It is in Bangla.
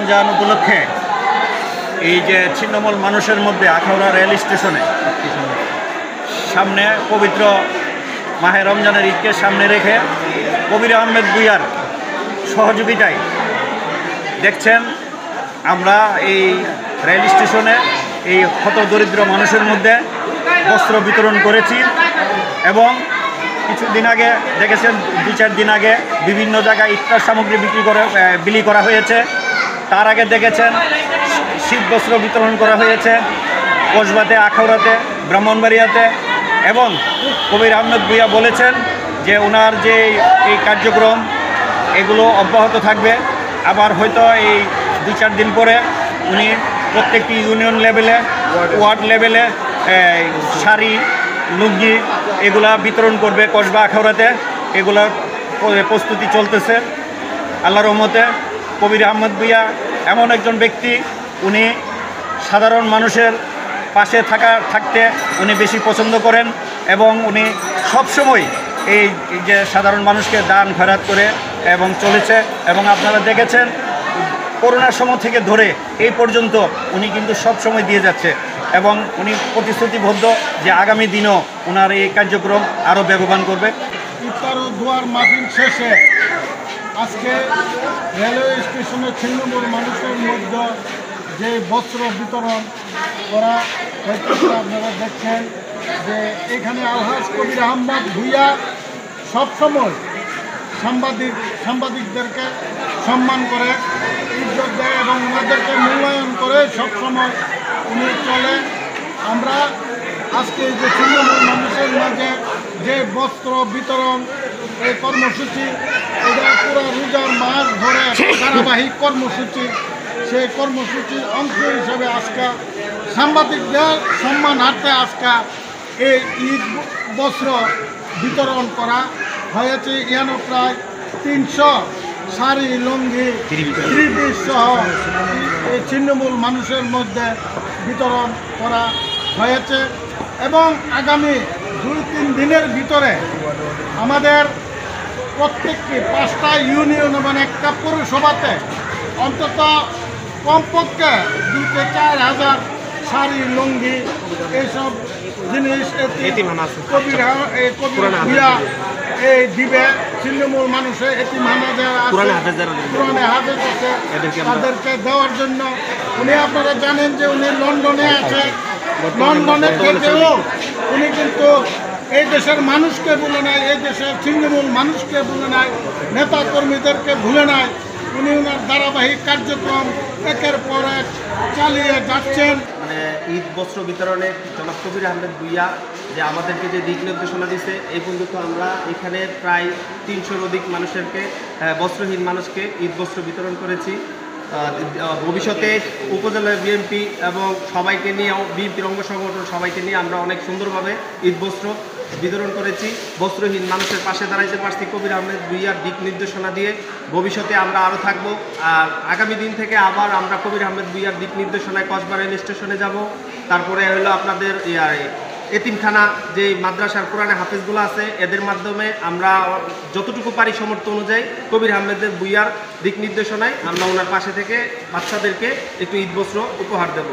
রমজান উপলক্ষে এই যে ছিন্নমূল মানুষের মধ্যে আখাউড়া রেল স্টেশনে সামনে পবিত্র মাহে রমজানের ঈদকে সামনে রেখে কবির আহমেদ ভূঁইয়ার সহযোগিতায় দেখছেন আমরা এই রেল স্টেশনে এই হতদরিদ্র মানুষের মধ্যে বস্ত্র বিতরণ করেছি এবং কিছুদিন আগে দেখেছেন 2-4 দিন আগে বিভিন্ন জায়গায় ইফতার সামগ্রী বিলি করা হয়েছে। তার আগে দেখেছেন শীত বস্ত্র বিতরণ করা হয়েছে কসবাতে, আখাউড়াতে, ব্রাহ্মণবাড়িয়াতে। এবং কবির আহমেদ ভূঁইয়া বলেছেন যে ওনার যে এই কার্যক্রম এগুলো অব্যাহত থাকবে। আবার হয়তো এই 2-4 দিন পরে উনি প্রত্যেকটি ইউনিয়ন লেভেলে, ওয়ার্ড লেভেলে শাড়ি, লুঙ্গি এগুলা বিতরণ করবে কসবা, আখাউড়াতে। এগুলার প্রস্তুতি চলতেছে। আল্লাহর রহমতে কবির আহমেদ ভূঁইয়া এমন একজন ব্যক্তি, উনি সাধারণ মানুষের পাশে থাকতে উনি বেশি পছন্দ করেন এবং উনি সবসময় এই যে সাধারণ মানুষকে দান খয়রাত করে এবং চলেছে। এবং আপনারা দেখেছেন করোনার সময় থেকে ধরে এই পর্যন্ত উনি কিন্তু সব সময় দিয়ে যাচ্ছে এবং উনি প্রতিশ্রুতিবদ্ধ যে আগামী দিনও ওনার এই কার্যক্রম আরও বেগবান করবে। ইফতার ও দোয়ার মাহফিল শেষে আজকে রেলওয়ে স্টেশনে ছিন্নমূল মানুষের মধ্যে যে বস্ত্র বিতরণ করা হয়েছে আপনারা দেখছেন যে এখানে আলহাজ কবির আহমেদ ভূঁইয়া সবসময় সাংবাদিকদেরকে সম্মান করে, ইজ্জত দেয় এবং ওনাদেরকে মূল্যায়ন করে সবসময় উনি চলে। আমরা আজকে যে ছিন্নমূল মানুষের মাঝে যে বস্ত্র বিতরণ এই কর্মসূচি, এটা পুরো রোজার মাস ধরে ধারাবাহিক কর্মসূচি, সেই কর্মসূচির অংশ হিসেবে আজকে সাংবাদিকদের সম্মানার্থে আজকে এই ঈদ বস্ত্র বিতরণ করা হয়েছে। এখানে প্রায় 300 শাড়ি, লুঙ্গি, থ্রি-পিস সহ এই ছিন্নমূল মানুষের মধ্যে বিতরণ করা হয়েছে এবং আগামী 2-3 দিনের ভিতরে আমাদের প্রত্যেকটি 5টা ইউনিয়ন এবং একটা পৌরসভাতে অন্তত কমপক্ষে 2-4 হাজার শাড়ি, লুঙ্গি এইসব জিনিস কবির ভূঁইয়া এই দিবে। ছিন্নমূল মানুষের এতিমখানা যারা পুরানে হাফেজ আছে তাদেরকে দেওয়ার জন্য উনি, আপনারা জানেন যে উনি লন্ডনে আছে। লন্ডনে থেকেও উনি কিন্তু এই দেশের মানুষকে ভুলে নাই, এই দেশের ছিন্নমূল মানুষকে ভুলে নাই, নেতা কর্মীদেরকে ভুলে নাই। উনি ওনার ধারাবাহিক কার্যক্রম একের পর এক চালিয়ে যাচ্ছেন। মানে ঈদ বস্ত্র বিতরণে জনাব কবির আহমেদ ভূঁইয়া যে আমাদেরকে যে দিক নির্দেশনা দিচ্ছে, এই পর্যন্ত আমরা এখানে প্রায় 300-র অধিক মানুষকে, বস্ত্রহীন মানুষকে ঈদ বস্ত্র বিতরণ করেছি। ভবিষ্যতে উপজেলা বিএনপি এবং সবাইকে নিয়ে, বিএনপির অঙ্গ সংগঠন সবাইকে নিয়ে আমরা অনেক সুন্দরভাবে ঈদ বস্ত্র বিতরণ করেছি। বস্ত্রহীন মানুষের পাশে দাঁড়াইতে পারছি কবির আহমেদ ভূঁইয়ার দিক নির্দেশনা দিয়ে। ভবিষ্যতে আমরা আরও থাকবো। আর আগামী দিন থেকে আবার আমরা কবির আহমেদ ভূঁইয়ার দিক নির্দেশনায় কসবা রেল স্টেশনে যাব। তারপরে হলো আপনাদের এতিমখানা, যে মাদ্রাসার পুরানে হাফেজগুলো আছে, এদের মাধ্যমে আমরা যতটুকু পারি সামর্থ্য অনুযায়ী কবির আহমেদের ভূঁইয়ার দিক নির্দেশনায় আমরা ওনার পাশে থেকে বাচ্চাদেরকে একটু ঈদ বস্ত্র উপহার দেব।